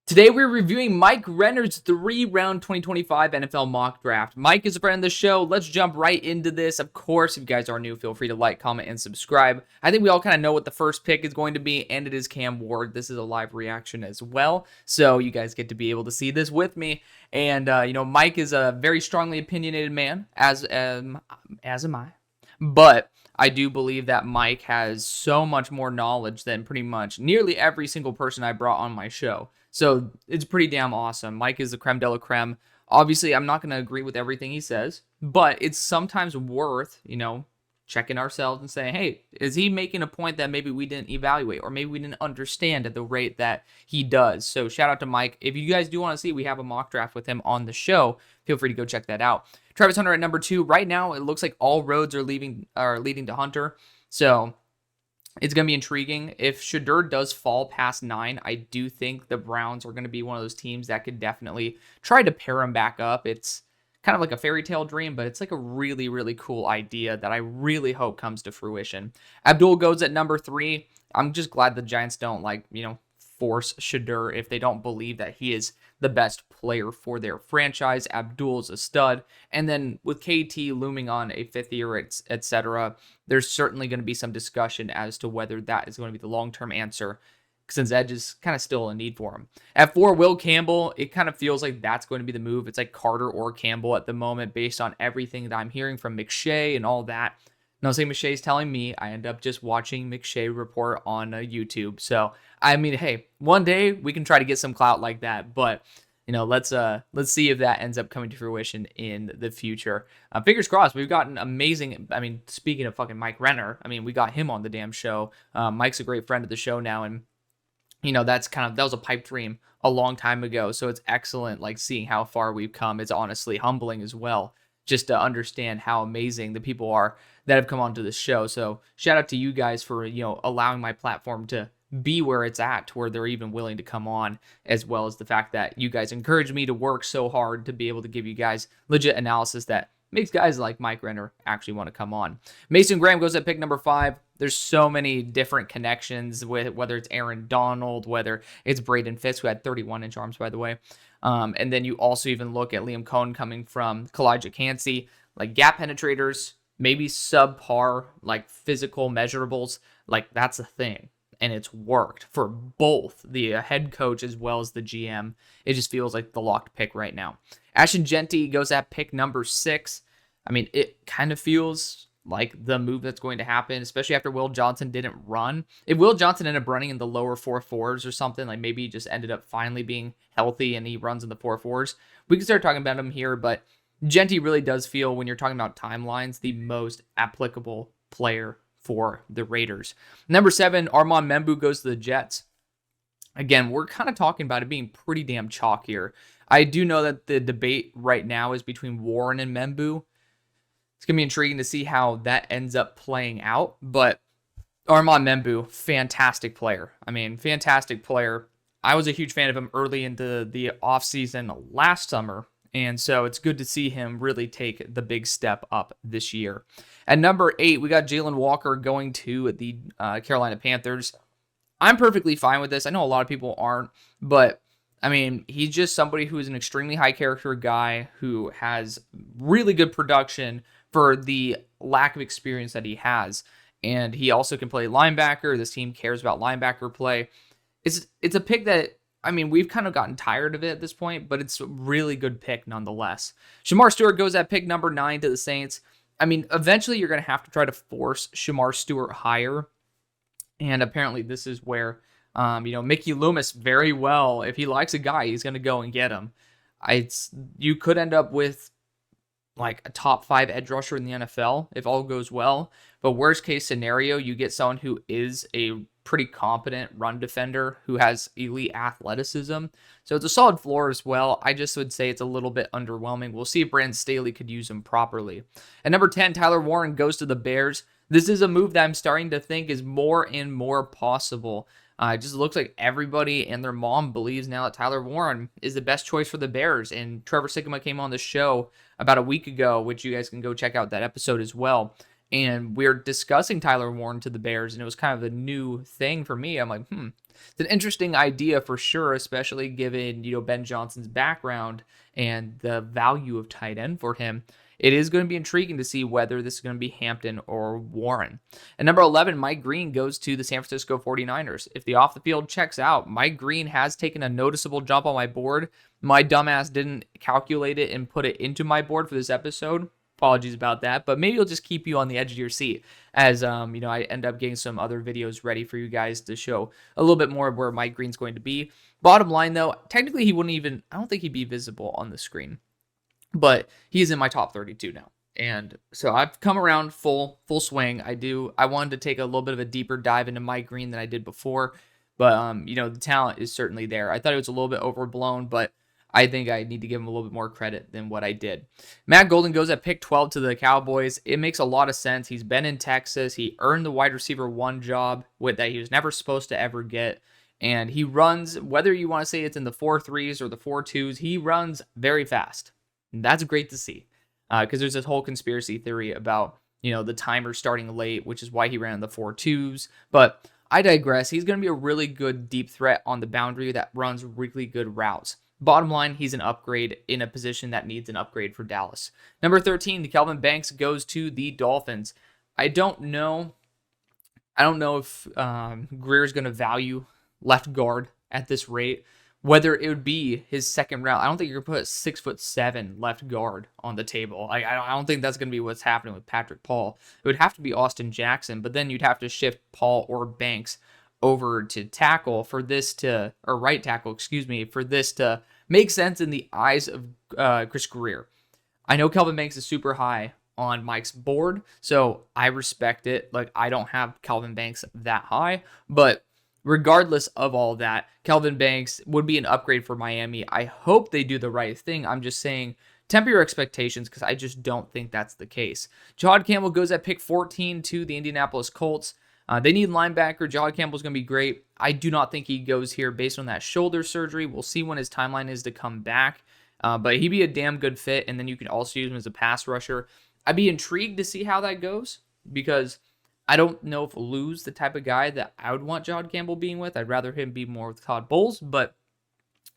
Today we're reviewing Mike Renner's 3-round 2025 NFL mock draft. Mike is a friend of the show. Let's jump right into this. Of course, if you guys are new, feel free to like, comment, and subscribe. I think we all kind of know what the first pick is going to be, and it is Cam Ward. This is a live reaction as well, so you guys get to be able to see this with me. And Mike is a very strongly opinionated man, as am I. But I do believe that Mike has so much more knowledge than pretty much nearly every single person I brought on my show. So it's pretty damn awesome. Mike is the creme de la creme. Obviously, I'm not going to agree with everything he says, but it's sometimes worth, checking ourselves and saying, hey, is he making a point that maybe we didn't evaluate or maybe we didn't understand at the rate that he does? So shout out to Mike. If you guys do want to see, we have a mock draft with him on the show. Feel free to go check that out. Travis Hunter at number 2. Right now, it looks like all roads are leading to Hunter. So it's going to be intriguing. If Shedeur does fall past 9, I do think the Browns are going to be one of those teams that could definitely try to pair him back up. It's kind of like a fairy tale dream, but it's like a really, really cool idea that I really hope comes to fruition. Abdul goes at number 3. I'm just glad the Giants don't force Shedeur if they don't believe that he is the best player for their franchise. Abdul's a stud. And then with KT looming on a 5th year, etc., there's certainly going to be some discussion as to whether that is going to be the long-term answer, since edge is kind of still a need for him. At 4, Will Campbell, it kind of feels like that's going to be the move. It's like Carter or Campbell at the moment based on everything that I'm hearing from McShay and all that. No, say McShay's telling me, I end up just watching McShay report on YouTube. So, I mean, hey, one day we can try to get some clout like that, but let's see if that ends up coming to fruition in the future. Fingers crossed. We've got an amazing. I mean, speaking of fucking Mike Renner, I mean, we got him on the damn show. Mike's a great friend of the show now, and that was a pipe dream a long time ago. So it's excellent, seeing how far we've come. It's honestly humbling as well, just to understand how amazing the people are that have come onto this show. So shout out to you guys for, allowing my platform to be where it's at, to where they're even willing to come on, as well as the fact that you guys encourage me to work so hard to be able to give you guys legit analysis that makes guys like Mike Renner actually want to come on. Mason Graham goes at pick number 5. There's so many different connections with whether it's Aaron Donald, whether it's Braden Fitz, who had 31-inch arms, by the way. And then you also even look at Liam Cohen coming from Kalijah Kancey, gap penetrators, maybe subpar, physical measurables. That's a thing. And it's worked for both the head coach as well as the GM. It just feels like the locked pick right now. Ashton Jeanty goes at pick number 6. I mean, it kind of feels like the move that's going to happen, especially after Will Johnson didn't run. If Will Johnson ended up running in the lower 4.4s or something, maybe he just ended up finally being healthy and he runs in the 4.4s, we can start talking about him here. But Jeanty really does feel, when you're talking about timelines, the most applicable player for the Raiders. Number 7, Armand Membu goes to the Jets. Again, we're kind of talking about it being pretty damn chalk here. I do know that the debate right now is between Warren and Membu. It's going to be intriguing to see how that ends up playing out. But Armand Membu, fantastic player. I mean, fantastic player. I was a huge fan of him early into the offseason last summer. And so it's good to see him really take the big step up this year. At number 8, we got Jalen Walker going to the Carolina Panthers. I'm perfectly fine with this. I know a lot of people aren't, but I mean, he's just somebody who is an extremely high character guy who has really good production for the lack of experience that he has. And he also can play linebacker. This team cares about linebacker play. It's a pick that, I mean, we've kind of gotten tired of it at this point, but it's a really good pick nonetheless. Shamar Stewart goes at pick number 9 to the Saints. I mean, eventually you're going to have to try to force Shamar Stewart higher. And apparently this is where, Mickey Loomis very well, if he likes a guy, he's going to go and get him. You could end up with a top 5 edge rusher in the NFL if all goes well. But worst case scenario, you get someone who is a pretty competent run defender who has elite athleticism. So it's a solid floor as well. I just would say it's a little bit underwhelming. We'll see if Brandon Staley could use him properly. At number 10, Tyler Warren goes to the Bears. This is a move that I'm starting to think is more and more possible. It just looks like everybody and their mom believes now that Tyler Warren is the best choice for the Bears. And Trevor Sikkema came on the show about a week ago, which you guys can go check out that episode as well. And we're discussing Tyler Warren to the Bears, and it was kind of a new thing for me. I'm like, it's an interesting idea for sure, especially given, Ben Johnson's background and the value of tight end for him. It is going to be intriguing to see whether this is going to be Hampton or Warren. And number 11, Mike Green goes to the San Francisco 49ers. If the off the field checks out, Mike Green has taken a noticeable jump on my board. My dumbass didn't calculate it and put it into my board for this episode. Apologies about that, but maybe it'll just keep you on the edge of your seat as, I end up getting some other videos ready for you guys to show a little bit more of where Mike Green's going to be. Bottom line, though, technically he wouldn't even, I don't think he'd be visible on the screen, but he's in my top 32 now. And so I've come around full swing. I wanted to take a little bit of a deeper dive into Mike Green than I did before, but, the talent is certainly there. I thought it was a little bit overblown, but I think I need to give him a little bit more credit than what I did. Matt Golden goes at pick 12 to the Cowboys. It makes a lot of sense. He's been in Texas. He earned the wide receiver 1 job that he was never supposed to ever get. And he runs, whether you want to say it's in the 4.3s or the 4.2s, he runs very fast. And that's great to see. Because there's this whole conspiracy theory about, the timer starting late, which is why he ran the 4.2s. But I digress. He's going to be a really good deep threat on the boundary that runs really good routes. Bottom line, he's an upgrade in a position that needs an upgrade for Dallas. Number 13, Kelvin Banks goes to the Dolphins. I don't know if Greer's going to value left guard at this rate, whether it would be his second round. I don't think you're going to put a 6'7" left guard on the table. I don't think that's going to be what's happening with Patrick Paul. It would have to be Austin Jackson, but then you'd have to shift Paul or Banks over to tackle for this to, or right tackle, for this to make sense in the eyes of Chris Greer. I know Kelvin Banks is super high on Mike's board, so I respect it. Like, I don't have Kelvin Banks that high, but regardless of all that, Kelvin Banks would be an upgrade for Miami. I hope they do the right thing. I'm just saying, temper your expectations, because I just don't think that's the case. Jahad Campbell goes at pick 14 to the Indianapolis Colts. They need linebacker. Jahad Campbell's going to be great. I do not think he goes here based on that shoulder surgery. We'll see when his timeline is to come back. But he'd be a damn good fit, and then you can also use him as a pass rusher. I'd be intrigued to see how that goes, because I don't know if Lou's the type of guy that I would want Jahad Campbell being with. I'd rather him be more with Todd Bowles, but,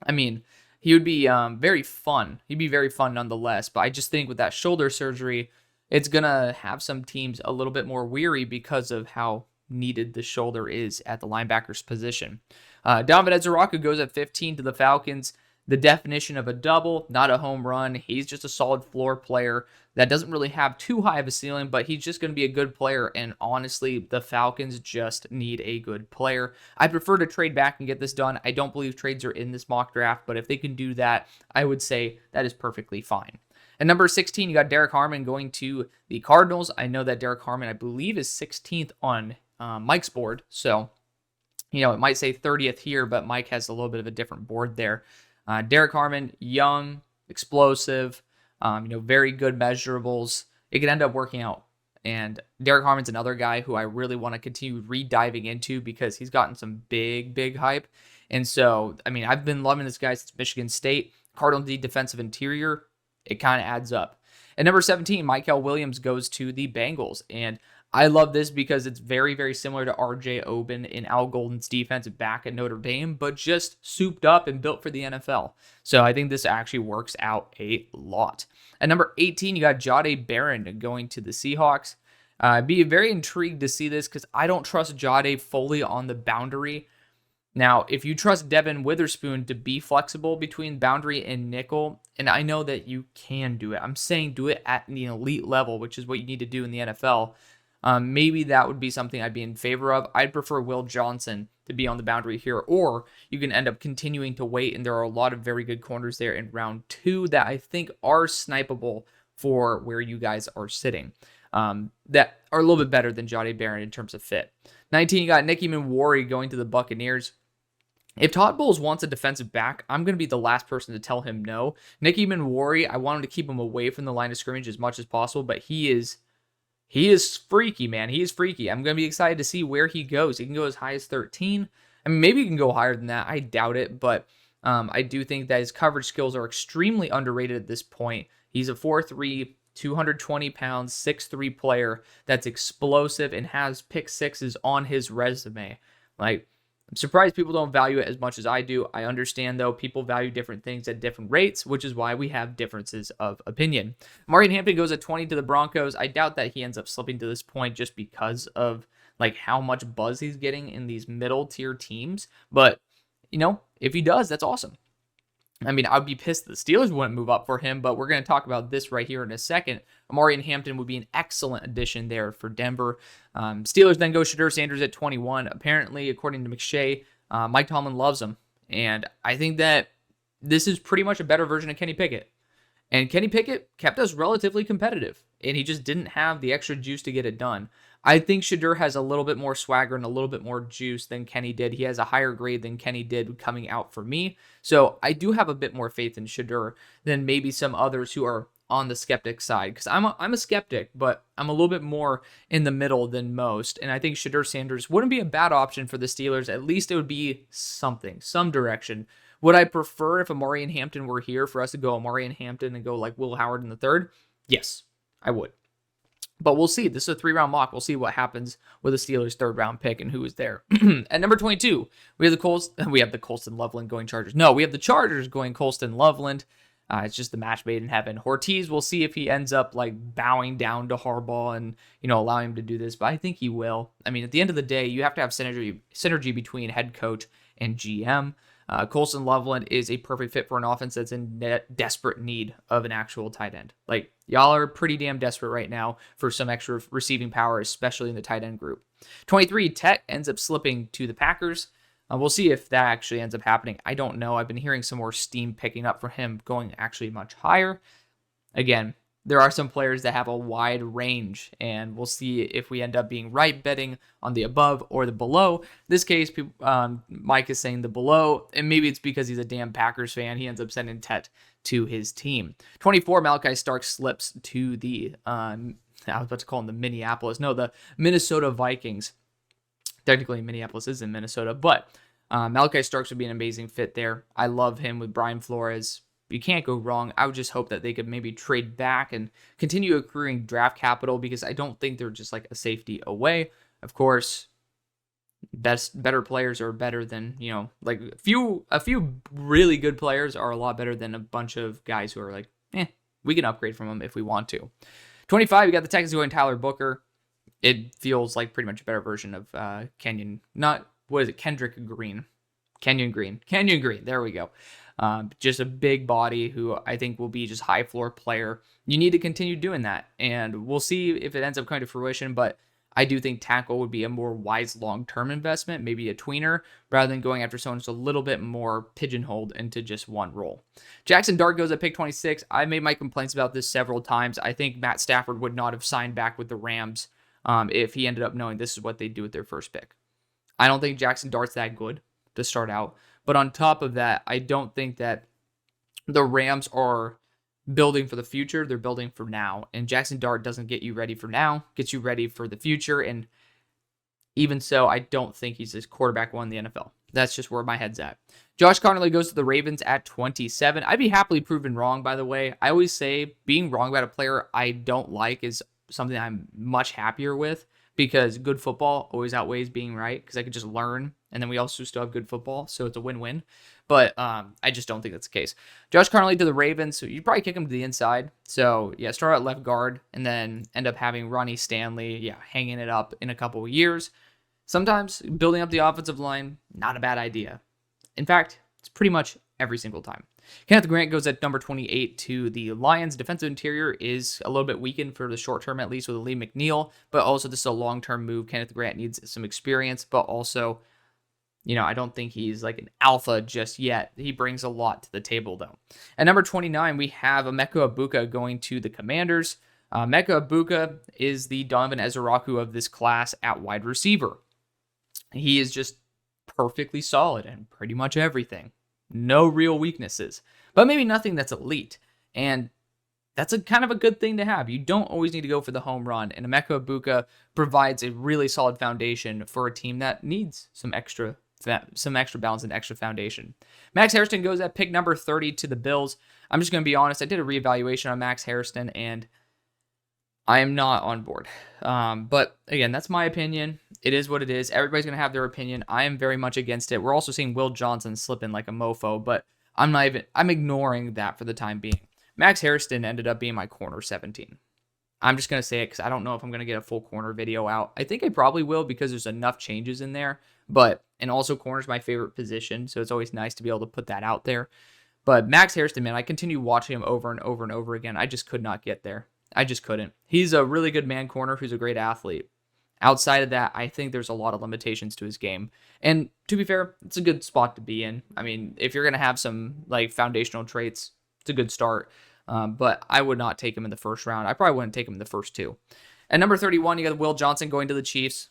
he would be very fun. He'd be very fun nonetheless, but I just think with that shoulder surgery, it's going to have some teams a little bit more weary because of how needed the shoulder is at the linebacker's position. Donovan Ezeraka goes at 15 to the Falcons. The definition of a double, not a home run. He's just a solid floor player that doesn't really have too high of a ceiling, but he's just going to be a good player. And honestly, the Falcons just need a good player. I prefer to trade back and get this done. I don't believe trades are in this mock draft, but if they can do that, I would say that is perfectly fine. And number 16, you got Derek Harmon going to the Cardinals. I know that Derek Harmon, I believe, is 16th on Mike's board. So, it might say 30th here, but Mike has a little bit of a different board there. Derek Harmon, young, explosive, very good measurables. It could end up working out. And Derek Harmon's another guy who I really want to continue re-diving into because he's gotten some big hype. And so, I've been loving this guy since Michigan State. Cardinals need defensive interior. It kind of adds up. At number 17, Mykel Williams goes to the Bengals. And I love this because it's very, very similar to R.J. Oben in Al Golden's defensive back at Notre Dame, but just souped up and built for the NFL. So I think this actually works out a lot. At number 18, you got Jahdae Barron going to the Seahawks. I'd be very intrigued to see this because I don't trust Jahdae fully on the boundary. Now, if you trust Devin Witherspoon to be flexible between boundary and nickel, and I know that you can do it, I'm saying do it at the elite level, which is what you need to do in the NFL. Maybe that would be something I'd be in favor of. I'd prefer Will Johnson to be on the boundary here, or you can end up continuing to wait, and there are a lot of very good corners there in round 2 that I think are snipeable for where you guys are sitting, that are a little bit better than Jahdae Barron in terms of fit. 19, you got Nicky Manwari going to the Buccaneers. If Todd Bowles wants a defensive back, I'm going to be the last person to tell him no. Nicky Manwari, I want him to keep him away from the line of scrimmage as much as possible, but he is freaky, man. He is freaky. I'm going to be excited to see where he goes. He can go as high as 13. Maybe he can go higher than that. I doubt it, but I do think that his coverage skills are extremely underrated at this point. He's a 4.3, 220 pounds, 6'3" player that's explosive and has pick sixes on his resume. Like, I'm surprised people don't value it as much as I do. I understand, though, people value different things at different rates, which is why we have differences of opinion. Maureen Hampton goes at 20 to the Broncos. I doubt that he ends up slipping to this point just because of like how much buzz he's getting in these middle tier teams. But, if he does, that's awesome. I mean, I'd be pissed the Steelers wouldn't move up for him, but we're going to talk about this right here in a second. Amari Hampton would be an excellent addition there for Denver. Steelers then go Shedeur Sanders at 21. Apparently, according to McShay, Mike Tomlin loves him. And I think that this is pretty much a better version of Kenny Pickett. And Kenny Pickett kept us relatively competitive, and he just didn't have the extra juice to get it done. I think Shedeur has a little bit more swagger and a little bit more juice than Kenny did. He has a higher grade than Kenny did coming out for me. So I do have a bit more faith in Shedeur than maybe some others who are on the skeptic side. Because I'm a skeptic, but I'm a little bit more in the middle than most. And I think Shedeur Sanders wouldn't be a bad option for the Steelers. At least it would be something, some direction. Would I prefer if Amari and Hampton were here for us to go Amari and Hampton and go like Will Howard in the third? Yes, I would. But we'll see. This is a 3-round mock. We'll see what happens with the Steelers' 3rd-round pick and who is there. At number 22, we have the Colston Loveland going Chargers. No, we have the Chargers going Colston Loveland. It's just the match made in heaven. Ortiz, we'll see if he ends up like bowing down to Harbaugh and allowing him to do this. But I think he will. I mean, at the end of the day, you have to have synergy between head coach and GM. Colston Loveland is a perfect fit for an offense that's in desperate need of an actual tight end. Like, y'all are pretty damn desperate right now for some extra receiving power, especially in the tight end group. 23, Tech ends up slipping to the Packers. We'll see if that actually ends up happening. I don't know. I've been hearing some more steam picking up for him going actually much higher. Again, there are some players that have a wide range, and we'll see if we end up being right betting on the above or the below. This case, Mike is saying the below, and maybe it's because he's a damn Packers fan. He ends up sending Tet to his team. 24, Malachi Stark slips to the, I was about to call him the Minnesota Vikings. Technically, Minneapolis is in Minnesota, but Malachi Starks would be an amazing fit there. I love him with Brian Flores. You can't go wrong. I would just hope that they could maybe trade back and continue accruing draft capital because I don't think they're just like a safety away. Of course, better players are better than, like a few really good players are a lot better than a bunch of guys who are like, we can upgrade from them if we want to. 25, you got the Texans going Tyler Booker. It feels like pretty much a better version of Kenyon Green. There we go. Just a big body who I think will be just high floor player. You need to continue doing that, and we'll see if it ends up coming to fruition, but I do think tackle would be a more wise long-term investment, maybe a tweener, rather than going after someone who's a little bit more pigeonholed into just one role. Jackson Dart goes at pick 26. I made my complaints about this several times. I think Matt Stafford would not have signed back with the Rams if he ended up knowing this is what they do with their first pick. I don't think Jackson Dart's that good to start out. But on top of that, I don't think that the Rams are building for the future. They're building for now. And Jackson Dart doesn't get you ready for now, gets you ready for the future. And even so, I don't think he's this quarterback one in the NFL. That's just where my head's at. Josh Connerly goes to the Ravens at 27. I'd be happily proven wrong, by the way. I always say being wrong about a player I don't like is something I'm much happier with, because good football always outweighs being right, because I could just learn, and then we also still have good football, so it's a win-win. But I just don't think that's the case. Josh Connerly to the Ravens, so you'd probably kick him to the inside. So, yeah, start at left guard, and then end up having Ronnie Stanley, hanging it up in a couple of years. Sometimes building up the offensive line, not a bad idea. In fact, it's pretty much every single time. Kenneth Grant goes at number 28 to the Lions. Defensive interior is a little bit weakened for the short term, at least with Lee McNeil, but also this is a long-term move. Kenneth Grant needs some experience, but also, I don't think he's like an alpha just yet. He brings a lot to the table, though. At number 29, we have Emeka Egbuka going to the Commanders. Emeka Egbuka is the Donovan Ezeraku of this class at wide receiver. He is just perfectly solid in pretty much everything. No real weaknesses, but maybe nothing that's elite. And that's a kind of a good thing to have. You don't always need to go for the home run. And Emeka Egbuka provides a really solid foundation for a team that needs some extra balance and extra foundation. Max Hairston goes at pick number 30 to the Bills. I'm just going to be honest. I did a reevaluation on Max Hairston, and I am not on board. But again, that's my opinion. It is what it is. Everybody's going to have their opinion. I am very much against it. We're also seeing Will Johnson slipping like a mofo, but I'm ignoring that for the time being. Max Harrison ended up being my corner 17. I'm just going to say it because I don't know if I'm going to get a full corner video out. I think I probably will because there's enough changes in there. And also corner's my favorite position, so it's always nice to be able to put that out there. But Max Harrison, man, I continue watching him over and over and over again. I just could not get there. I just couldn't. He's a really good man corner who's a great athlete. Outside of that, I think there's a lot of limitations to his game. And to be fair, it's a good spot to be in. I mean, if you're going to have some like foundational traits, it's a good start. But I would not take him in the first round. I probably wouldn't take him in the first two. At number 31, you got Will Johnson going to the Chiefs.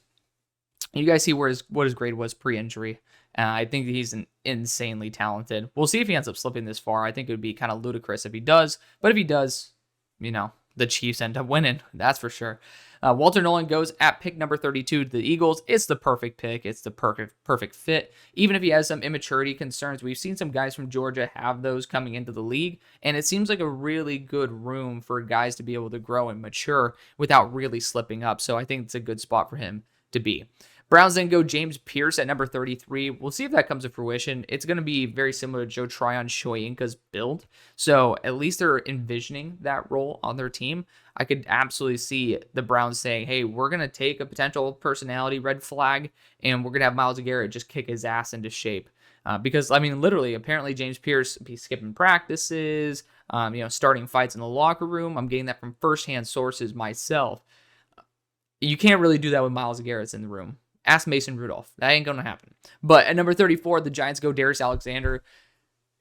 You guys see what his grade was pre-injury. I think he's insanely talented. We'll see if he ends up slipping this far. I think it would be kind of ludicrous if he does. But if he does, the Chiefs end up winning. That's for sure. Walter Nolan goes at pick number 32 to the Eagles. It's the perfect pick. It's the perfect fit. Even if he has some immaturity concerns, we've seen some guys from Georgia have those coming into the league, and it seems like a really good room for guys to be able to grow and mature without really slipping up. So I think it's a good spot for him to be. Browns then go James Pierce at number 33. We'll see if that comes to fruition. It's going to be very similar to Joe Tryon-Shoyinka's build. So at least they're envisioning that role on their team. I could absolutely see the Browns saying, hey, we're going to take a potential personality red flag, and we're going to have Myles Garrett just kick his ass into shape. Because, I mean, literally, apparently James Pierce be skipping practices, starting fights in the locker room. I'm getting that from firsthand sources myself. You can't really do that with Myles Garrett's in the room. Ask Mason Rudolph. That ain't going to happen. But at number 34, the Giants go Darius Alexander.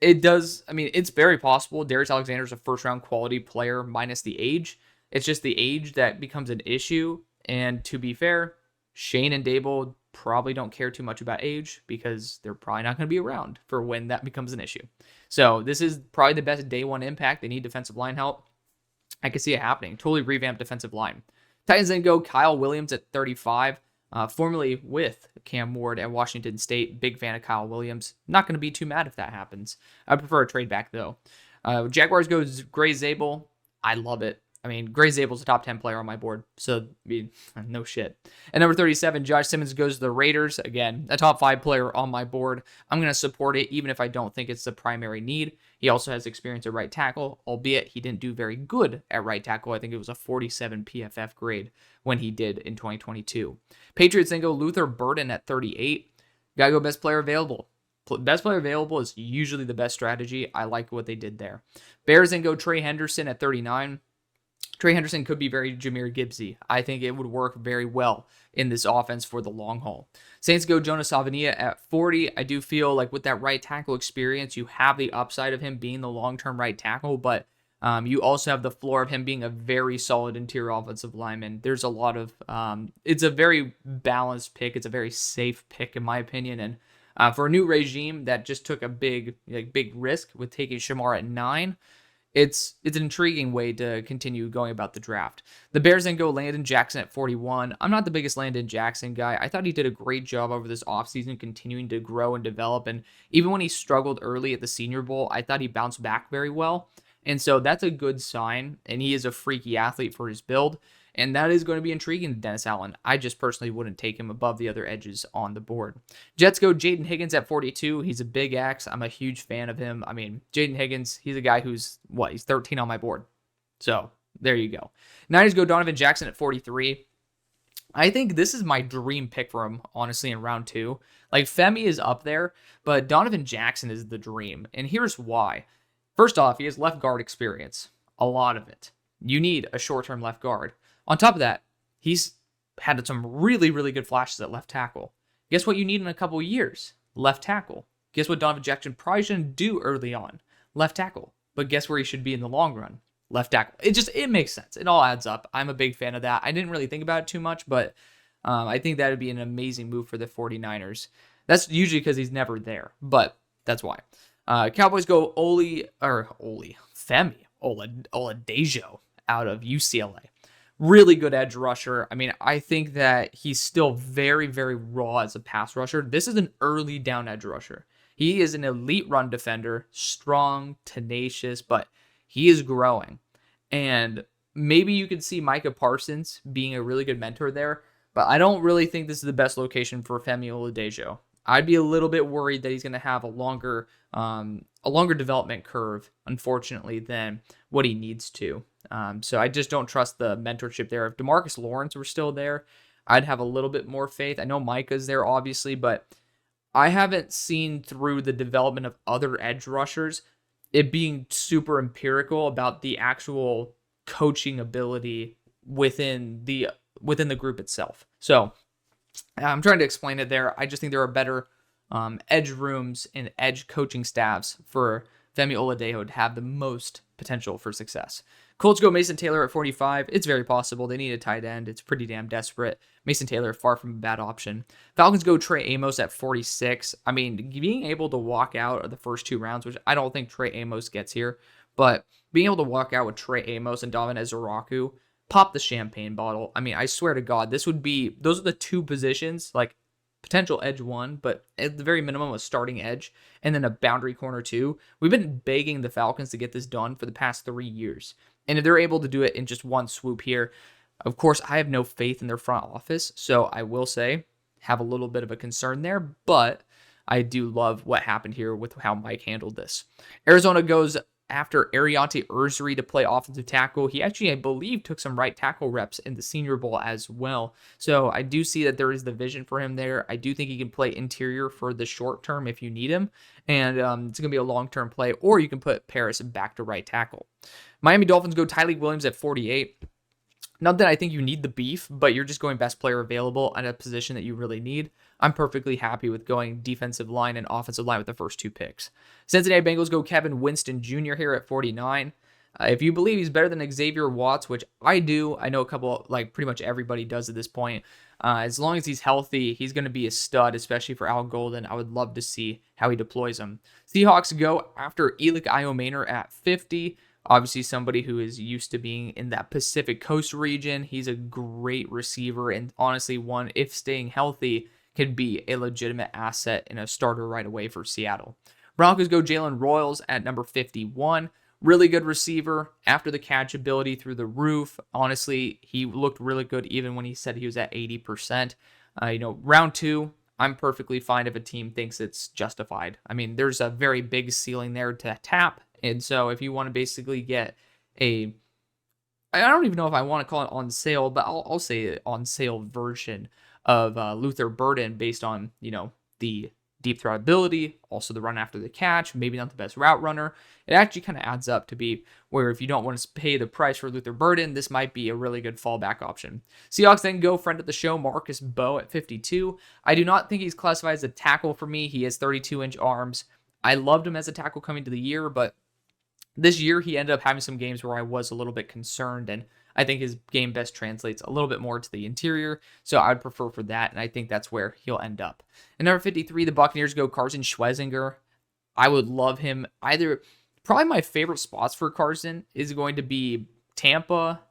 It's very possible. Darius Alexander is a first-round quality player minus the age. It's just the age that becomes an issue. And to be fair, Shane and Dable probably don't care too much about age because they're probably not going to be around for when that becomes an issue. So this is probably the best day one impact. They need defensive line help. I can see it happening. Totally revamped defensive line. Titans then go Kyle Williams at 35. Formerly with Cam Ward at Washington State. Big fan of Kyle Williams. Not going to be too mad if that happens. I prefer a trade back, though. Jaguars goes Gray Zabel. I love it. I mean, Gray Zabel's a top 10 player on my board. So, no shit. At number 37, Josh Simmons goes to the Raiders. Again, a top 5 player on my board. I'm going to support it, even if I don't think it's the primary need. He also has experience at right tackle, albeit he didn't do very good at right tackle. I think it was a 47 PFF grade when he did in 2022. Patriots then go Luther Burden at 38. Gotta go best player available. Best player available is usually the best strategy. I like what they did there. Bears then go Trey Henderson at 39. Trey Henderson could be very Jahmyr Gibbsy. I think it would work very well in this offense for the long haul. Saints go Jonas Savania at 40. I do feel like with that right tackle experience, you have the upside of him being the long-term right tackle, but you also have the floor of him being a very solid interior offensive lineman. There's a lot of, it's a very balanced pick. It's a very safe pick in my opinion. And for a new regime that just took a big risk with taking Shamar at 9, it's an intriguing way to continue going about the draft. The Bears then go Landon Jackson at 41. I'm not the biggest Landon Jackson guy. I thought he did a great job over this offseason continuing to grow and develop. And even when he struggled early at the Senior Bowl, I thought he bounced back very well. And so that's a good sign. And he is a freaky athlete for his build. And that is going to be intriguing to Dennis Allen. I just personally wouldn't take him above the other edges on the board. Jets go Jaden Higgins at 42. He's a big axe. I'm a huge fan of him. I mean, Jaden Higgins, he's a guy who's, he's 13 on my board. So, there you go. Niners go Donovan Jackson at 43. I think this is my dream pick for him, honestly, in round 2. Like, Femi is up there, but Donovan Jackson is the dream. And here's why. First off, he has left guard experience. A lot of it. You need a short-term left guard. On top of that, he's had some really, really good flashes at left tackle. Guess what you need in a couple of years? Left tackle. Guess what Donovan Jackson probably shouldn't do early on? Left tackle. But guess where he should be in the long run? Left tackle. It makes sense. It all adds up. I'm a big fan of that. I didn't really think about it too much, but I think that would be an amazing move for the 49ers. That's usually because he's never there, but that's why. Cowboys go Femi Oladejo out of UCLA. Really good edge rusher. I mean, I think that he's still very, very raw as a pass rusher. This is an early down edge rusher. He is an elite run defender, strong, tenacious, but he is growing. And maybe you could see Micah Parsons being a really good mentor there, but I don't really think this is the best location for Femi Oladejo. I'd be a little bit worried that he's going to have a longer development curve, unfortunately, than what he needs to. So I just don't trust the mentorship there. If DeMarcus Lawrence were still there, I'd have a little bit more faith. I know Micah's there, obviously, but I haven't seen through the development of other edge rushers it being super empirical about the actual coaching ability within the group itself. So I'm trying to explain it there. I just think there are better edge rooms and edge coaching staffs for Femi Oladejo to have the most potential for success. Colts go Mason Taylor at 45. It's very possible. They need a tight end. It's pretty damn desperate. Mason Taylor, far from a bad option. Falcons go Trey Amos at 46. I mean, being able to walk out of the first 2 rounds, which I don't think Trey Amos gets here, but being able to walk out with Trey Amos and Dominic Ezeraku, pop the champagne bottle. I mean, I swear to God, those are the 2 positions, like potential edge 1, but at the very minimum a starting edge, and then a boundary corner 2. We've been begging the Falcons to get this done for the past 3 years. And if they're able to do it in just one swoop here, of course, I have no faith in their front office. So I will say, have a little bit of a concern there, but I do love what happened here with how Mike handled this. Arizona goes after Ariante Ursary to play offensive tackle. He actually, I believe, took some right tackle reps in the Senior Bowl as well. So I do see that there is the vision for him there. I do think he can play interior for the short term if you need him. And it's going to be a long-term play, or you can put Paris back to right tackle. Miami Dolphins go Tyleek Williams at 48. Not that I think you need the beef, but you're just going best player available at a position that you really need. I'm perfectly happy with going defensive line and offensive line with the first 2 picks. Cincinnati Bengals go Kevin Winston Jr. here at 49. If you believe he's better than Xavier Watts, which I do, I know a couple, like pretty much everybody does at this point. As long as he's healthy, he's going to be a stud, especially for Al Golden. I would love to see how he deploys him. Seahawks go after Elik Iomaner at 50. Obviously, somebody who is used to being in that Pacific Coast region. He's a great receiver, and honestly, one, if staying healthy, could be a legitimate asset and a starter right away for Seattle. Broncos go Jalen Royals at number 51. Really good receiver. After the catch ability through the roof, honestly, he looked really good even when he said he was at 80%. Round 2, I'm perfectly fine if a team thinks it's justified. I mean, there's a very big ceiling there to tap. And so if you want to basically get I don't even know if I want to call it on sale, but I'll say it on sale version of Luther Burden based on, the deep throw ability, also the run after the catch, maybe not the best route runner. It actually kind of adds up to be where if you don't want to pay the price for Luther Burden, this might be a really good fallback option. Seahawks then go friend of the show, Marcus Bowe at 52. I do not think he's classified as a tackle for me. He has 32-inch arms. I loved him as a tackle coming to the year, but this year, he ended up having some games where I was a little bit concerned, and I think his game best translates a little bit more to the interior, so I'd prefer for that, and I think that's where he'll end up. At number 53, the Buccaneers go Carson Schwezinger. I would love him. Probably my favorite spots for Carson is going to be Tampa.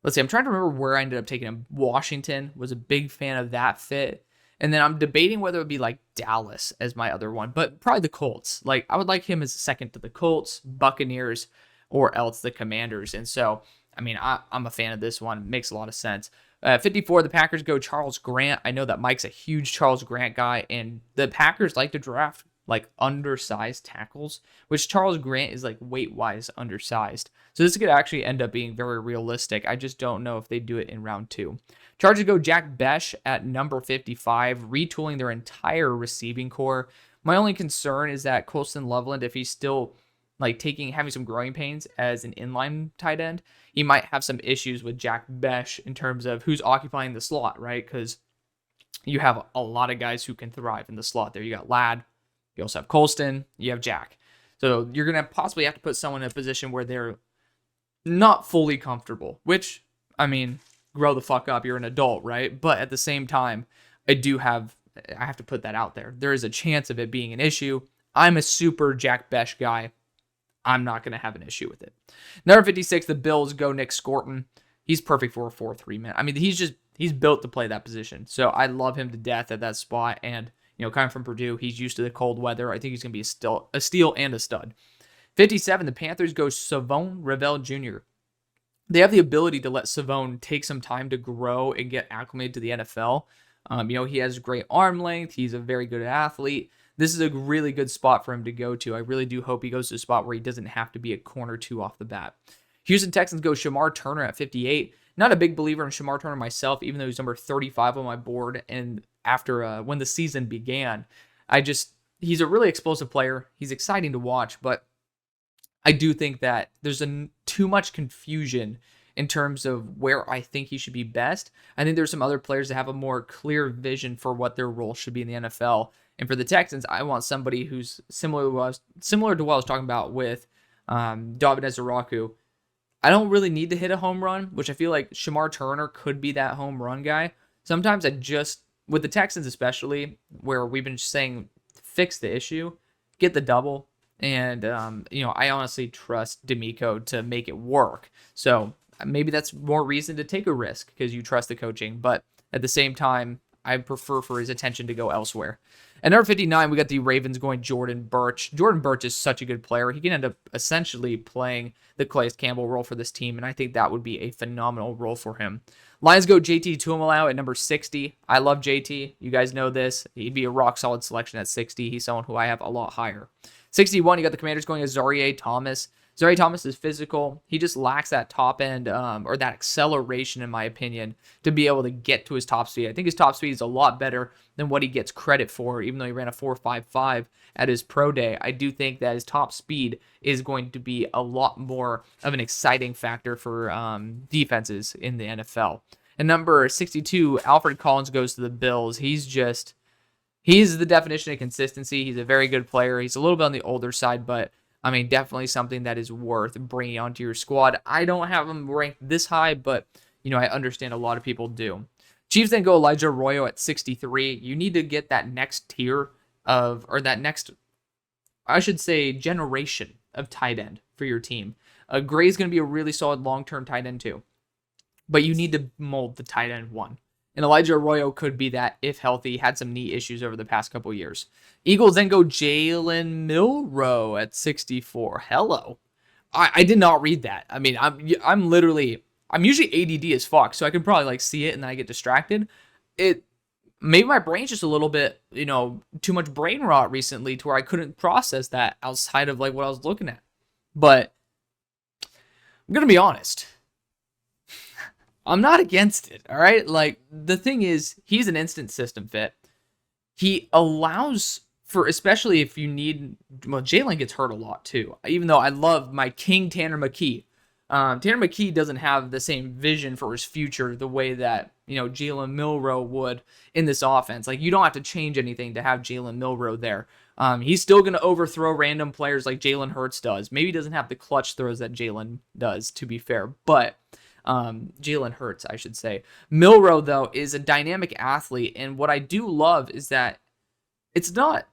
Let's see, I'm trying to remember where I ended up taking him. Washington, was a big fan of that fit. And then I'm debating whether it would be like Dallas as my other one, but probably the Colts. Like, I would like him as a second to the Colts, Buccaneers, or else the Commanders. And so, I mean, I'm a fan of this one. Makes a lot of sense. 54, the Packers go Charles Grant. I know that Mike's a huge Charles Grant guy, and the Packers like to draft like undersized tackles, which Charles Grant is like weight-wise undersized. So this could actually end up being very realistic. I just don't know if they do it in round 2. Chargers go Jack Besh at number 55, retooling their entire receiving core. My only concern is that Colston Loveland, if he's still like having some growing pains as an inline tight end, he might have some issues with Jack Besh in terms of who's occupying the slot, right? Because you have a lot of guys who can thrive in the slot there. You got Ladd, you also have Colston, you have Jack. So you're going to possibly have to put someone in a position where they're not fully comfortable, which, I mean, grow the fuck up. You're an adult, right? But at the same time, I have to put that out there. There is a chance of it being an issue. I'm a super Jack Besh guy. I'm not going to have an issue with it. Number 56, the Bills go Nick Scorton. He's perfect for a 4-3 man. I mean, he's built to play that position. So I love him to death at that spot. And, coming from Purdue, he's used to the cold weather. I think he's going to be a steal and a stud. 57, the Panthers go Savon Revel Jr. they have the ability to let Savone take some time to grow and get acclimated to the NFL. He has great arm length. He's a very good athlete. This is a really good spot for him to go to. I really do hope he goes to a spot where he doesn't have to be a corner two off the bat. Houston Texans go Shamar Turner at 58. Not a big believer in Shamar Turner myself, even though he's number 35 on my board. And after when the season began, he's a really explosive player. He's exciting to watch, but I do think that there's too much confusion in terms of where I think he should be best. I think there's some other players that have a more clear vision for what their role should be in the NFL. And for the Texans, I want somebody who's similar to what I was talking about with David Ezeraku. I don't really need to hit a home run, which I feel like Shamar Turner could be that home run guy. Sometimes with the Texans especially, where we've been saying fix the issue, get the double, and I honestly trust D'Amico to make it work. So maybe that's more reason to take a risk because you trust the coaching. But at the same time, I prefer for his attention to go elsewhere. At number 59, we got the Ravens going Jordan Burch. Jordan Burch is such a good player. He can end up essentially playing the Calais Campbell role for this team, and I think that would be a phenomenal role for him. Lions go JT Tuimoloau at number 60. I love JT. You guys know this. He'd be a rock-solid selection at 60. He's someone who I have a lot higher. 61, you got the Commanders going as Zaire Thomas. Zaire Thomas is physical. He just lacks that top end or that acceleration, in my opinion, to be able to get to his top speed. I think his top speed is a lot better than what he gets credit for, even though he ran a 4.55 at his pro day. I do think that his top speed is going to be a lot more of an exciting factor for defenses in the NFL. And number 62, Alfred Collins goes to the Bills. He's the definition of consistency. He's a very good player. He's a little bit on the older side, but definitely something that is worth bringing onto your squad. I don't have him ranked this high, but, I understand a lot of people do. Chiefs then go Elijah Arroyo at 63. You need to get that next tier generation of tight end for your team. Gray's going to be a really solid long-term tight end too, but you need to mold the tight end one. And Elijah Arroyo could be that if healthy. Had some knee issues over the past couple years. Eagles then go Jalen Milroe at 64. Hello. I did not read that. I'm usually ADD as fuck, so I can probably see it and then I get distracted. Maybe my brain's just a little bit, too much brain rot recently to where I couldn't process that outside of what I was looking at. But I'm going to be honest. I'm not against it, all right? The thing is, he's an instant system fit. He allows for, especially if you need, Jalen gets hurt a lot too, even though I love my king Tanner McKee. Tanner McKee doesn't have the same vision for his future the way that, Jalen Milroe would in this offense. You don't have to change anything to have Jalen Milroe there. He's still going to overthrow random players like Jalen Hurts does. Maybe he doesn't have the clutch throws that Jalen does, to be fair, but Jalen Hurts, I should say. Milroe, though, is a dynamic athlete, and what I do love is that it's not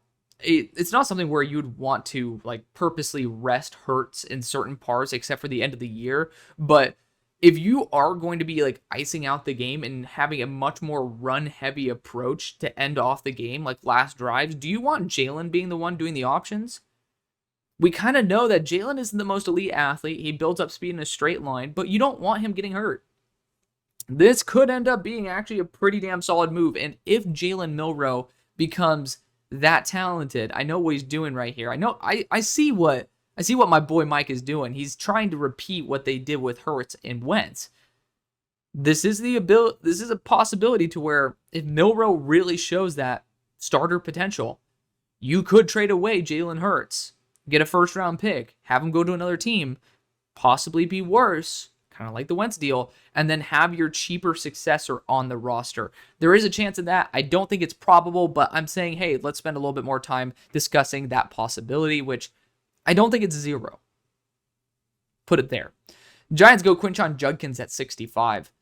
something where you'd want to purposely rest Hurts in certain parts except for the end of the year. But if you are going to be icing out the game and having a much more run heavy approach to end off the game, like last drives, do you want Jalen being the one doing the options? We kind of know that Jalen isn't the most elite athlete. He builds up speed in a straight line, but you don't want him getting hurt. This could end up being actually a pretty damn solid move. And if Jalen Milroe becomes that talented, I know what he's doing right here. I see what my boy Mike is doing. He's trying to repeat what they did with Hurts and Wentz. This is a possibility to where if Milroe really shows that starter potential, you could trade away Jalen Hurts, get a first-round pick, have him go to another team, possibly be worse, kind of like the Wentz deal, and then have your cheaper successor on the roster. There is a chance of that. I don't think it's probable, but I'm saying, hey, let's spend a little bit more time discussing that possibility, which I don't think it's zero. Put it there. Giants go Quinshon Judkins at 65.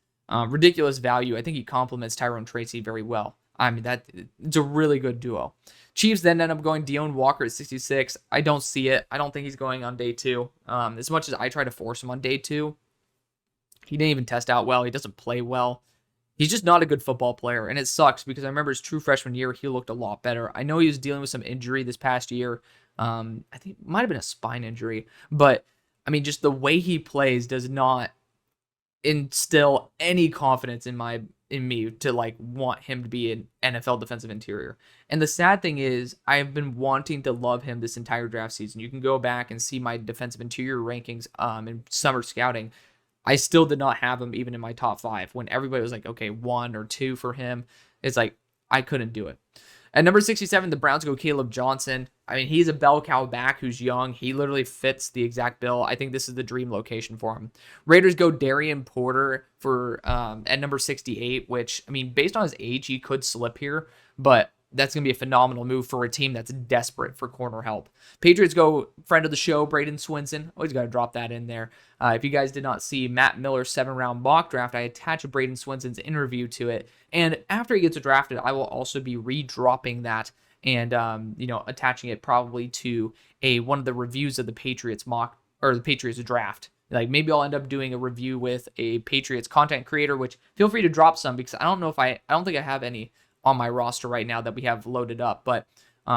Ridiculous value. I think he complements Tyrone Tracy very well. It's a really good duo. Chiefs then end up going Deone Walker at 66. I don't see it. I don't think he's going on day 2. As much as I try to force him on day 2, he didn't even test out well. He doesn't play well. He's just not a good football player, and it sucks because I remember his true freshman year, he looked a lot better. I know he was dealing with some injury this past year. I think it might have been a spine injury, but just the way he plays does not instill any confidence in me to like want him to be an NFL defensive interior. And the sad thing is, I've been wanting to love him this entire draft season. You can go back and see my defensive interior rankings in summer scouting. I still did not have him even in my top 5 when everybody was like, okay, 1 or 2 for him. It's like, I couldn't do it. At number 67, the Browns go Caleb Johnson. I mean, he's a bell cow back who's young. He literally fits the exact bill. I think this is the dream location for him. Raiders go Darian Porter for at number 68, which, I mean, based on his age, he could slip here, but that's going to be a phenomenal move for a team that's desperate for corner help. Patriots go friend of the show, Braden Swinson. Always got to drop that in there. If you guys did not see Matt Miller's 7-round mock draft, I attached Braden Swinson's interview to it. And after he gets drafted, I will also be redropping that and attaching it probably to one of the reviews of the Patriots mock or the Patriots draft. Like maybe I'll end up doing a review with a Patriots content creator, which feel free to drop some because I don't think I have any on my roster right now that we have loaded up. But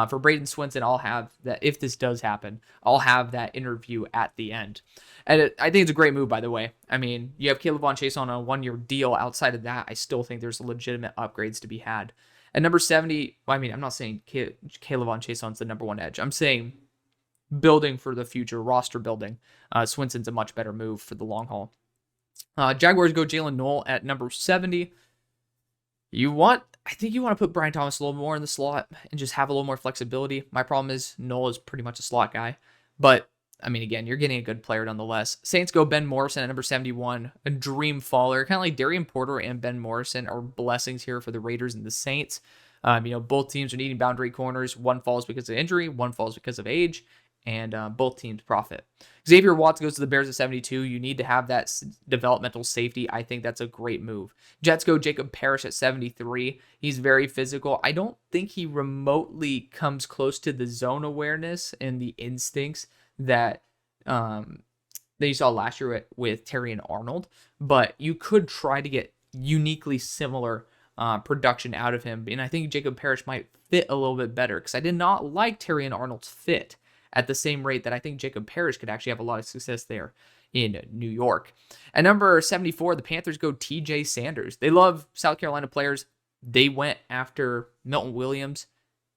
for Braden Swinson, I'll have that. If this does happen, I'll have that interview at the end. And I think it's a great move, by the way. I mean, you have Caleb Von Chase on a 1-year deal. Outside of that, I still think there's legitimate upgrades to be had. At number 70, I'm not saying Caleb Von Chase on's the number 1 edge. I'm saying building for the future, roster building. Swinson's a much better move for the long haul. Jaguars go Jalen Noel at number 70. I think you want to put Brian Thomas a little more in the slot and just have a little more flexibility. My problem is Noel is pretty much a slot guy. But, I mean, again, you're getting a good player nonetheless. Saints go Ben Morrison at number 71, a dream faller. Kind of like Darian Porter and Ben Morrison are blessings here for the Raiders and the Saints. Both teams are needing boundary corners. One falls because of injury, one falls because of age, and both teams profit. Xavier Watts goes to the Bears at 72. You need to have that developmental safety. I think that's a great move. Jets go Jacob Parrish at 73. He's very physical. I don't think he remotely comes close to the zone awareness and the instincts that you saw last year with Terry and Arnold, but you could try to get uniquely similar production out of him. And I think Jacob Parrish might fit a little bit better because I did not like Terry and Arnold's fit at the same rate that I think Jacob Parrish could actually have a lot of success there in New York. At number 74, the Panthers go TJ Sanders. They love South Carolina players. They went after Milton Williams.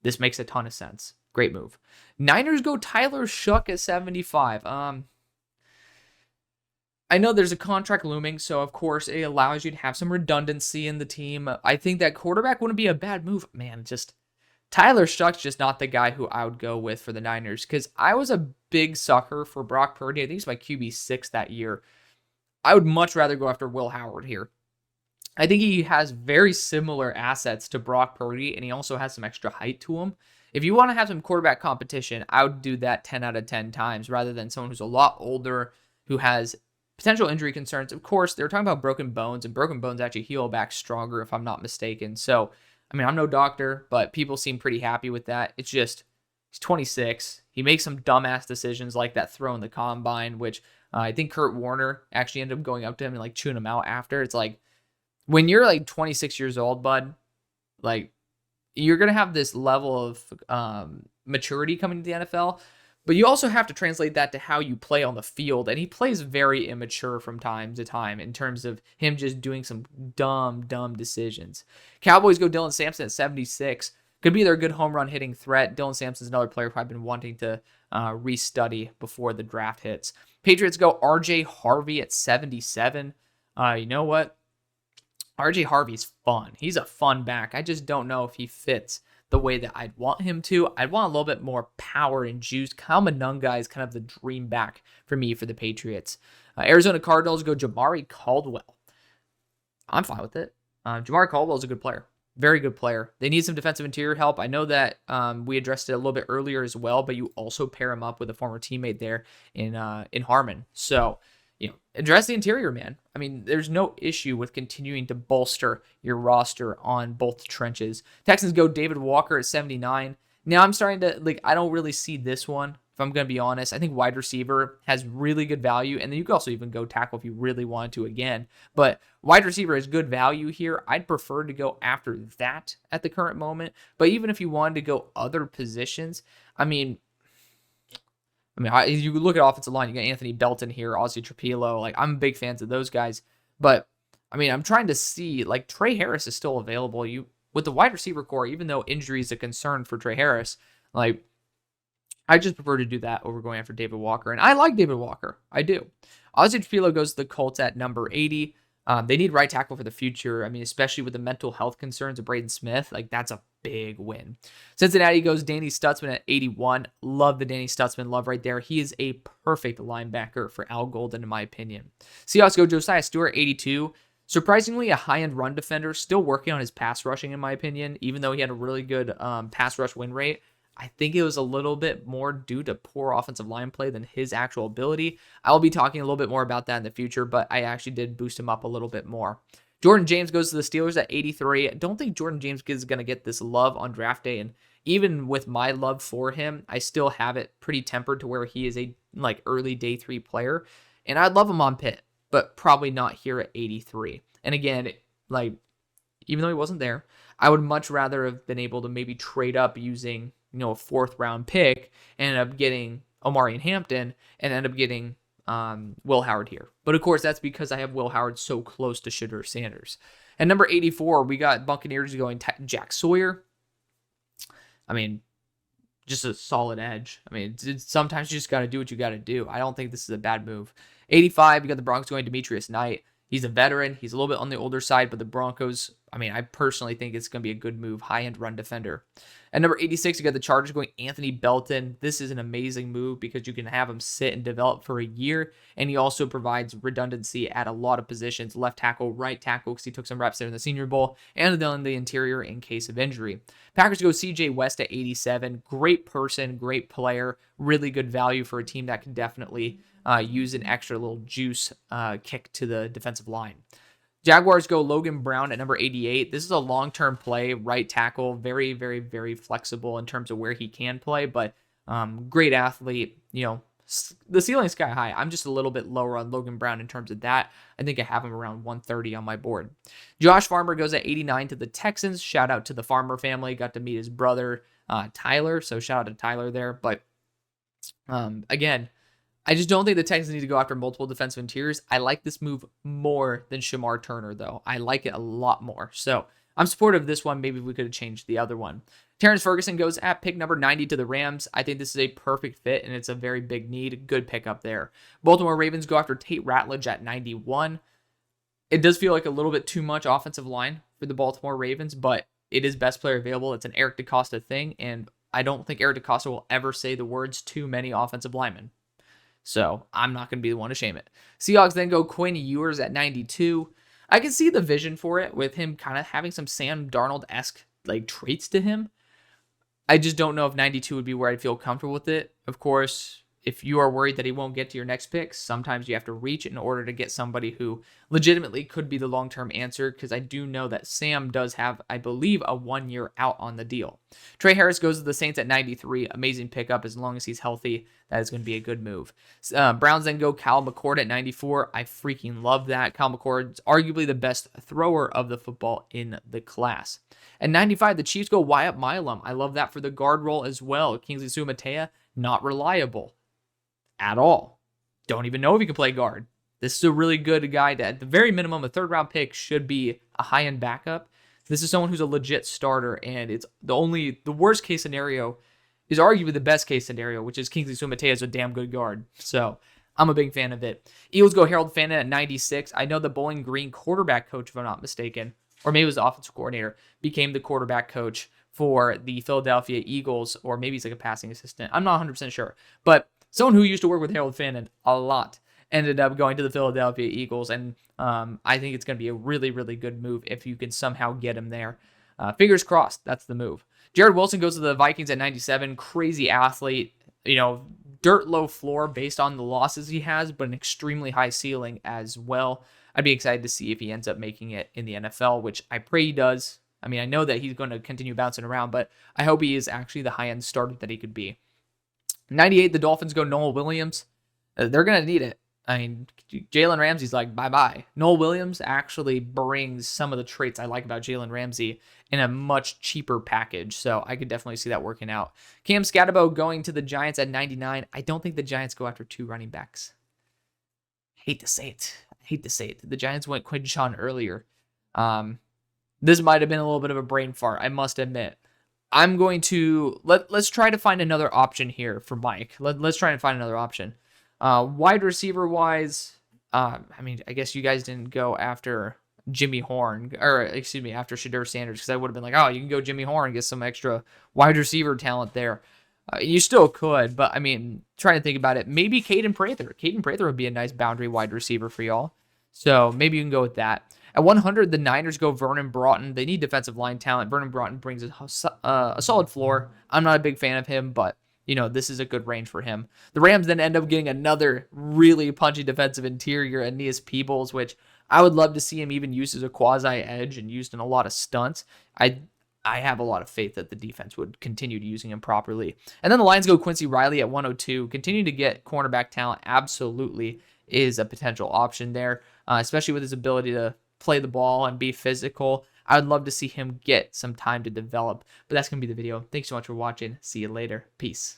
This makes a ton of sense. Great move. Niners go Tyler Shough at 75. I know there's a contract looming, so of course it allows you to have some redundancy in the team. I think that quarterback wouldn't be a bad move. Man, Tyler Shough's just not the guy who I would go with for the Niners because I was a big sucker for Brock Purdy. I think he's my QB6 that year. I would much rather go after Will Howard here. I think he has very similar assets to Brock Purdy, and he also has some extra height to him. If you want to have some quarterback competition, I would do that 10 out of 10 times rather than someone who's a lot older, who has potential injury concerns. Of course, they're talking about broken bones, and broken bones actually heal back stronger if I'm not mistaken. So, I mean, I'm no doctor, but people seem pretty happy with that. It's just, he's 26. He makes some dumbass decisions like that throw in the combine, which I think Kurt Warner actually ended up going up to him and like chewing him out after. It's like, when you're like 26 years old, bud, like you're going to have this level of maturity coming to the NFL, but you also have to translate that to how you play on the field. And he plays very immature from time to time in terms of him just doing some dumb decisions. Cowboys go Dylan Sampson at 76. Could be their good home run hitting threat. Dylan Sampson's another player who I've been wanting to restudy before the draft hits. Patriots go RJ Harvey at 77. You know what? RJ Harvey's fun. He's a fun back. I just don't know if he fits the way that I'd want him to. I'd want a little bit more power and juice. Kyle Monunga is kind of the dream back for me for the Patriots. Arizona Cardinals go Jamari Caldwell. I'm fine with it. Jamari Caldwell is a good player. Very good player. They need some defensive interior help. I know that we addressed it a little bit earlier as well, but you also pair him up with a former teammate there in Harmon. So, address the interior, man. I mean, there's no issue with continuing to bolster your roster on both trenches. Texans go David Walker at 79. Now I'm starting to, I don't really see this one, if I'm going to be honest. I think wide receiver has really good value, and then you could also even go tackle if you really wanted to again. But wide receiver is good value here. I'd prefer to go after that at the current moment. But even if you wanted to go other positions, you look at offensive line, you got Anthony Belton here, Ozzie Trapilo. I'm big fans of those guys. But I mean, I'm trying to see, like, Trey Harris is still available. You with the wide receiver core, even though injury is a concern for Trey Harris, like, I just prefer to do that over going after David Walker. And I like David Walker. I do. Ozzy Trufilo goes to the Colts at number 80. They need right tackle for the future. I mean, especially with the mental health concerns of Braden Smith. Like, that's a big win. Cincinnati goes Danny Stutzman at 81. Love the Danny Stutzman love right there. He is a perfect linebacker for Al Golden, in my opinion. Seahawks go Josiah Stewart, 82. Surprisingly, a high-end run defender, still working on his pass rushing, in my opinion, even though he had a really good pass rush win rate. I think it was a little bit more due to poor offensive line play than his actual ability. I'll be talking a little bit more about that in the future, but I actually did boost him up a little bit more. Jordan James goes to the Steelers at 83. I don't think Jordan James is going to get this love on draft day, and even with my love for him, I still have it pretty tempered to where he is a early day 3 player, and I'd love him on Pitt, but probably not here at 83. And again, even though he wasn't there, I would much rather have been able to maybe trade up using a 4th round pick and end up getting Omarion Hampton and end up getting Will Howard here. But of course, that's because I have Will Howard so close to Shedeur Sanders. And number 84, we got Buccaneers going Jack Sawyer. I mean, just a solid edge. I mean, sometimes you just got to do what you got to do. I don't think this is a bad move. 85, you got the Broncos going Demetrius Knight. He's a veteran. He's a little bit on the older side, but the Broncos, I mean, I personally think it's going to be a good move. High-end run defender. At number 86, you got the Chargers going Anthony Belton. This is an amazing move because you can have him sit and develop for a year, and he also provides redundancy at a lot of positions. Left tackle, right tackle, because he took some reps there in the Senior Bowl, and then in the interior in case of injury. Packers go CJ West at 87. Great person, great player, really good value for a team that can definitely use an extra little juice kick to the defensive line. Jaguars go Logan Brown at number 88. This is a long-term play, right tackle, very, very, very flexible in terms of where he can play, but great athlete. The ceiling's sky high. I'm just a little bit lower on Logan Brown in terms of that. I think I have him around 130 on my board. Josh Farmer goes at 89 to the Texans. Shout out to the Farmer family. Got to meet his brother, Tyler, so shout out to Tyler there. But again, I just don't think the Texans need to go after multiple defensive interiors. I like this move more than Shamar Turner, though. I like it a lot more. So I'm supportive of this one. Maybe we could have changed the other one. Terrence Ferguson goes at pick number 90 to the Rams. I think this is a perfect fit, and it's a very big need. Good pickup there. Baltimore Ravens go after Tate Ratledge at 91. It does feel like a little bit too much offensive line for the Baltimore Ravens, but it is best player available. It's an Eric DeCosta thing, and I don't think Eric DeCosta will ever say the words too many offensive linemen. So I'm not going to be the one to shame it. Seahawks then go Quinn Ewers at 92. I can see the vision for it with him kind of having some Sam Darnold-esque traits to him. I just don't know if 92 would be where I'd feel comfortable with it. Of course, if you are worried that he won't get to your next pick, sometimes you have to reach in order to get somebody who legitimately could be the long-term answer, because I do know that Sam does have, I believe, a 1 year out on the deal. Trey Harris goes to the Saints at 93. Amazing pickup as long as he's healthy. That is going to be a good move. Browns then go Kyle McCord at 94. I freaking love that. Kyle McCord is arguably the best thrower of the football in the class. At 95, the Chiefs go Wyatt Milam. I love that for the guard role as well. Kingsley Sumatea, not reliable at all. Don't even know if he can play guard. This is a really good guy that, at the very minimum, a 3rd round pick should be a high-end backup. This is someone who's a legit starter, and it's the worst case scenario is arguably the best case scenario, which is Kingsley Sumatea is a damn good guard. So I'm a big fan of it. Eagles go Harold Fannin at 96. I know the Bowling Green quarterback coach, if I'm not mistaken, or maybe it was the offensive coordinator, became the quarterback coach for the Philadelphia Eagles, or maybe he's like a passing assistant. I'm not 100% sure. But someone who used to work with Harold Fannin a lot ended up going to the Philadelphia Eagles, and I think it's going to be a really, really good move if you can somehow get him there. Fingers crossed, that's the move. Jared Wilson goes to the Vikings at 97. Crazy athlete, dirt low floor based on the losses he has, but an extremely high ceiling as well. I'd be excited to see if he ends up making it in the NFL, which I pray he does. I mean, I know that he's going to continue bouncing around, but I hope he is actually the high-end starter that he could be. 98, the Dolphins go Noel Williams. They're going to need it. I mean, Jalen Ramsey's like, bye-bye. Noel Williams actually brings some of the traits I like about Jalen Ramsey in a much cheaper package, so I could definitely see that working out. Cam Scatterbo going to the Giants at 99. I don't think the Giants go after 2 running backs. hate to say it. I hate to say it. The Giants went Quinshon earlier. This might have been a little bit of a brain fart, I must admit. I'm going to let's try to find another option here for Mike. Let's try and find another option. Wide receiver wise, I mean, I guess you guys didn't go after Jimmy Horn, or excuse me, after Shedeur Sanders, because I would have been like, oh, you can go Jimmy Horn, get some extra wide receiver talent there. You still could, but I mean, trying to think about it, maybe Caden Prather. Caden Prather would be a nice boundary wide receiver for y'all. So maybe you can go with that. At 100, the Niners go Vernon Broughton. They need defensive line talent. Vernon Broughton brings a solid floor. I'm not a big fan of him, but you know, this is a good range for him. The Rams then end up getting another really punchy defensive interior, Aeneas Peebles, which I would love to see him even used as a quasi-edge and used in a lot of stunts. I have a lot of faith that the defense would continue to using him properly. And then the Lions go Quincy Riley at 102. Continue to get cornerback talent absolutely is a potential option there, especially with his ability to play the ball and be physical. I would love to see him get some time to develop. But that's going to be the video. Thanks so much for watching. See you later. Peace.